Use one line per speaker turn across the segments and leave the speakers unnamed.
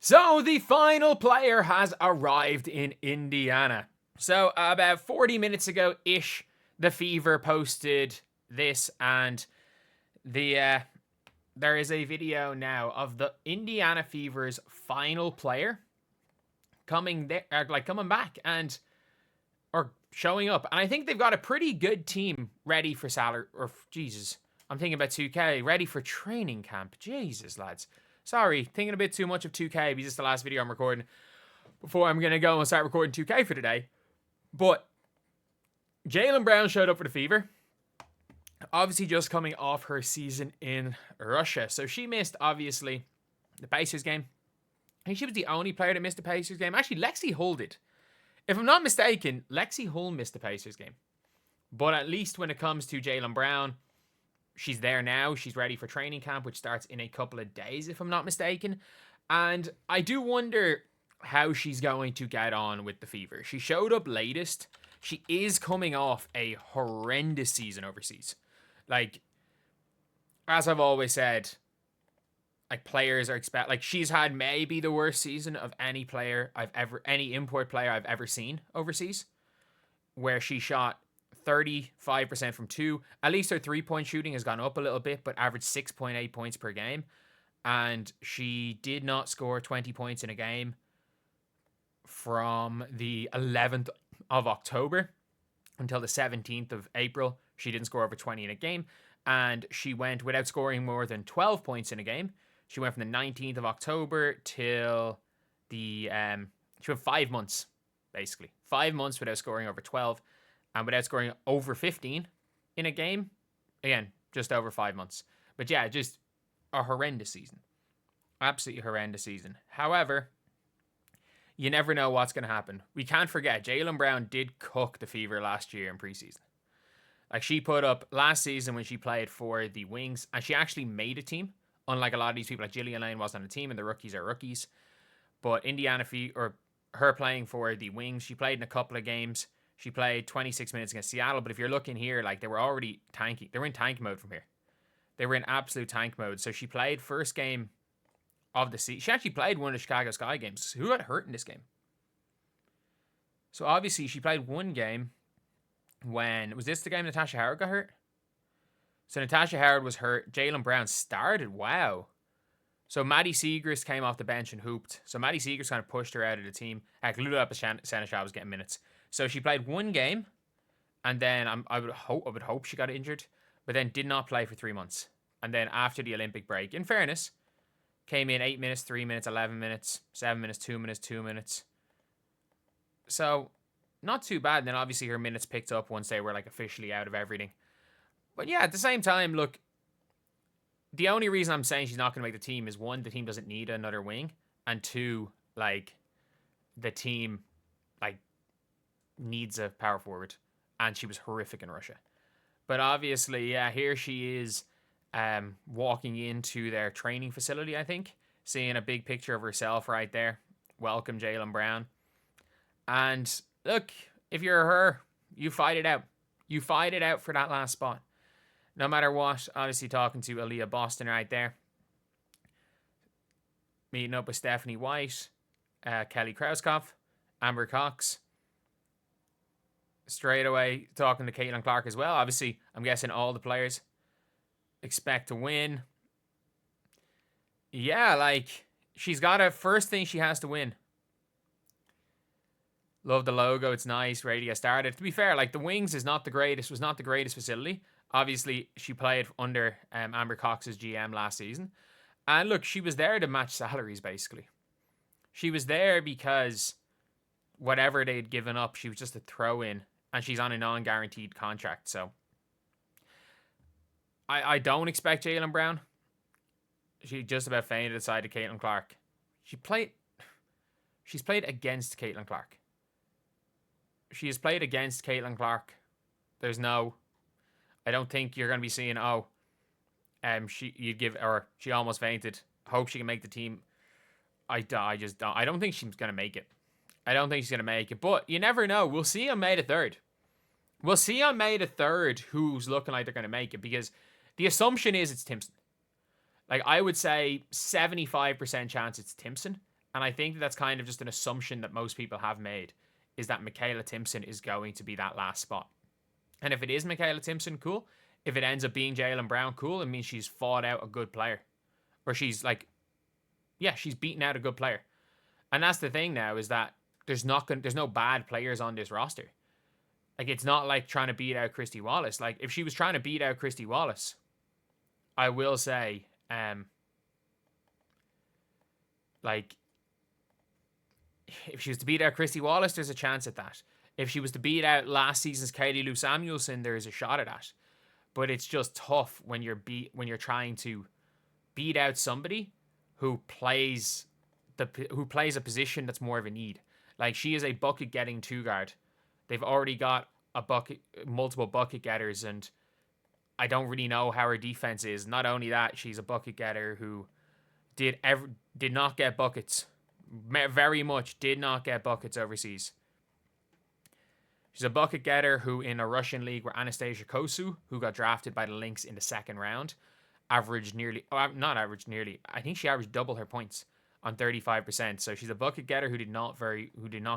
So the final player has arrived in Indiana. So about 40 minutes ago-ish, the Fever posted this, and there is a video now of the Indiana Fever's final player coming back and or showing up. And I think they've got a pretty good team ready for I'm thinking about 2K, ready for training camp. Jesus, lads. Sorry, thinking a bit too much of 2K because it's the last video I'm recording before I'm going to go and start recording 2K for today. But Jaelyn Brown showed up for the Fever. Obviously just coming off her season in Russia. So she missed, obviously, the Pacers game. I think she was the only player that missed the Pacers game. Actually, Lexi Hull did. If I'm not mistaken, Lexi Hull missed the Pacers game. But at least when it comes to Jaelyn Brown, she's there now. She's ready for training camp, which starts in a couple of days, if I'm not mistaken. And I do wonder how she's going to get on with the Fever. She showed up latest. She is coming off a horrendous season overseas. Like, as I've always said, like, players are she's had maybe the worst season of any import player I've ever seen overseas, where she shot 35% from 2. At least her 3-point shooting has gone up a little bit, but averaged 6.8 points per game. And she did not score 20 points in a game from the 11th of October until the 17th of April. She didn't score over 20 in a game. And she went without scoring more than 12 points in a game. She went from the 19th of October till she went 5 months, basically. 5 months without scoring over 12. And without scoring over 15 in a game. Again, just over 5 months. But yeah, just a horrendous season. Absolutely horrendous season. However, you never know what's going to happen. We can't forget, Jaelyn Brown did cook the Fever last year in preseason. Like, she put up last season when she played for the Wings, and she actually made a team. Unlike a lot of these people, like Jillian Lane wasn't on a team, and the rookies are rookies. But her playing for the Wings, she played in a couple of games. She played 26 minutes against Seattle, but if you're looking here, like, they were already tanking. They were in tank mode from here. They were in absolute tank mode. So she played first game of the season. She actually played one of the Chicago Sky games. Who got hurt in this game? So obviously she played one game was this the game Natasha Howard got hurt? So Natasha Howard was hurt. Jaelyn Brown started. Wow. So Maddie Siegrist came off the bench and hooped. So Maddie Siegrist kind of pushed her out of the team. Heck, Lula Seneschal was getting minutes. So she played one game, and then I would hope she got injured, but then did not play for 3 months. And then after the Olympic break, in fairness, came in 8 minutes, 3 minutes, 11 minutes, 7 minutes, 2 minutes, 2 minutes. So not too bad. And then obviously her minutes picked up once they were like officially out of everything. But yeah, at the same time, look, the only reason I'm saying she's not going to make the team is, one, the team doesn't need another wing, and two, like, the team, like, needs a power forward, and she was horrific in Russia. But obviously, yeah, here she is walking into their training facility, I think, seeing a big picture of herself right there. Welcome, Jaelyn Brown. And look, if you're her, you fight it out. You fight it out for that last spot. No matter what. Obviously talking to Aaliyah Boston right there. Meeting up with Stephanie White, Kelly Krauskopf, Amber Cox. Straight away talking to Caitlin Clark as well. Obviously, I'm guessing all the players expect to win. Yeah, like, she's got a first thing she has to win. Love the logo. It's nice. Ready to get started. To be fair, like, the Wings was not the greatest facility. Obviously, she played under Amber Cox's GM last season. And look, she was there to match salaries, basically. She was there because whatever they'd given up, she was just a throw-in. And she's on a non-guaranteed contract, so I don't expect Jaelyn Brown. She just about fainted aside to Caitlin Clark. She's played against Caitlin Clark. She has played against Caitlin Clark. I don't think you're going to be seeing, she almost fainted. Hope she can make the team. I don't think she's going to make it. I don't think she's going to make it, but you never know. We'll see on May the 3rd. We'll see on May the 3rd who's looking like they're going to make it, because the assumption is it's Timpson. Like, I would say 75% chance it's Timpson, And I think that's kind of just an assumption that most people have made, is that Michaela Timpson is going to be that last spot. And if it is Michaela Timpson, cool. If it ends up being Jaelyn Brown, cool. It means she's fought out a good player. Or she's like, yeah, she's beaten out a good player. And that's the thing now, is that there's no bad players on this roster. Like, it's not like trying to beat out Christy Wallace. Like, if she was trying to beat out Christy Wallace, I will say, like, if she was to beat out Christy Wallace, there's a chance at that. If she was to beat out last season's Katie Lou Samuelson, there is a shot at that. But it's just tough when you're trying to beat out somebody who plays a position that's more of a need. Like, she is a bucket getting 2-guard. They've already got multiple bucket getters, and I don't really know how her defense is. Not only that, she's a bucket getter who did not get buckets. Very much did not get buckets overseas. She's a bucket getter who, in a Russian league where Anastasia Kosu, who got drafted by the Lynx in the second round, I think she averaged double her points on 35%. So she's a bucket getter who did not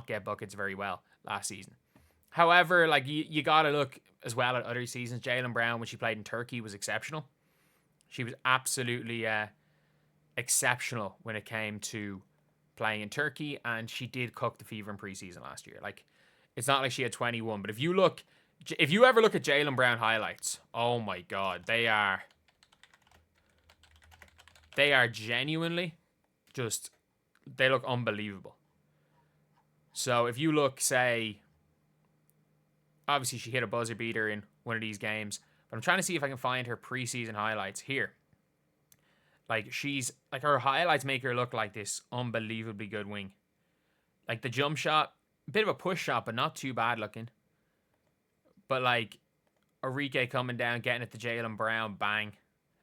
get buckets very well last season. However, like, you gotta look as well at other seasons. Jaelyn Brown, when she played in Turkey, was exceptional. She was absolutely exceptional when it came to playing in Turkey, and she did cook the Fever in preseason last year. Like, it's not like she had 21, but if you ever look at Jaelyn Brown highlights, oh my god, they are genuinely just, they look unbelievable. So if you look, say, obviously she hit a buzzer beater in one of these games, but I'm trying to see if I can find her preseason highlights here. Like, her highlights make her look like this unbelievably good wing. Like, the jump shot, a bit of a push shot, but not too bad looking. But, like, Arike coming down, getting it to Jaelyn Brown, bang.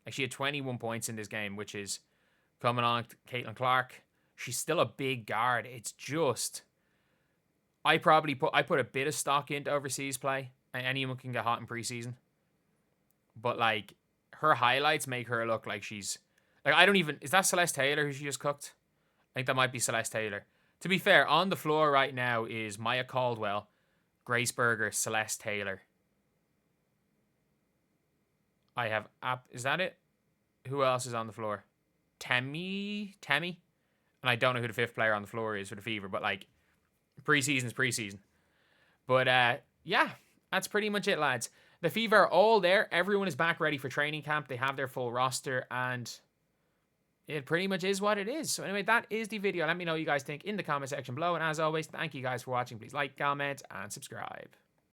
Like, she had 21 points in this game, which is coming on to Caitlin Clark. She's still a big guard. It's just, I put a bit of stock into overseas play, and anyone can get hot in preseason. But, like, her highlights make her look like she's, like, is that Celeste Taylor who she just cooked? I think that might be Celeste Taylor. To be fair, on the floor right now is Maya Caldwell, Grace Berger, Celeste Taylor. Is that it? Who else is on the floor? Temi? And I don't know who the fifth player on the floor is for the Fever, but, like, preseason's preseason. But, yeah, that's pretty much it, lads. The Fever are all there. Everyone is back ready for training camp. They have their full roster, and it pretty much is what it is. So anyway, that is the video. Let me know what you guys think in the comment section below. And as always, thank you guys for watching. Please like, comment, and subscribe.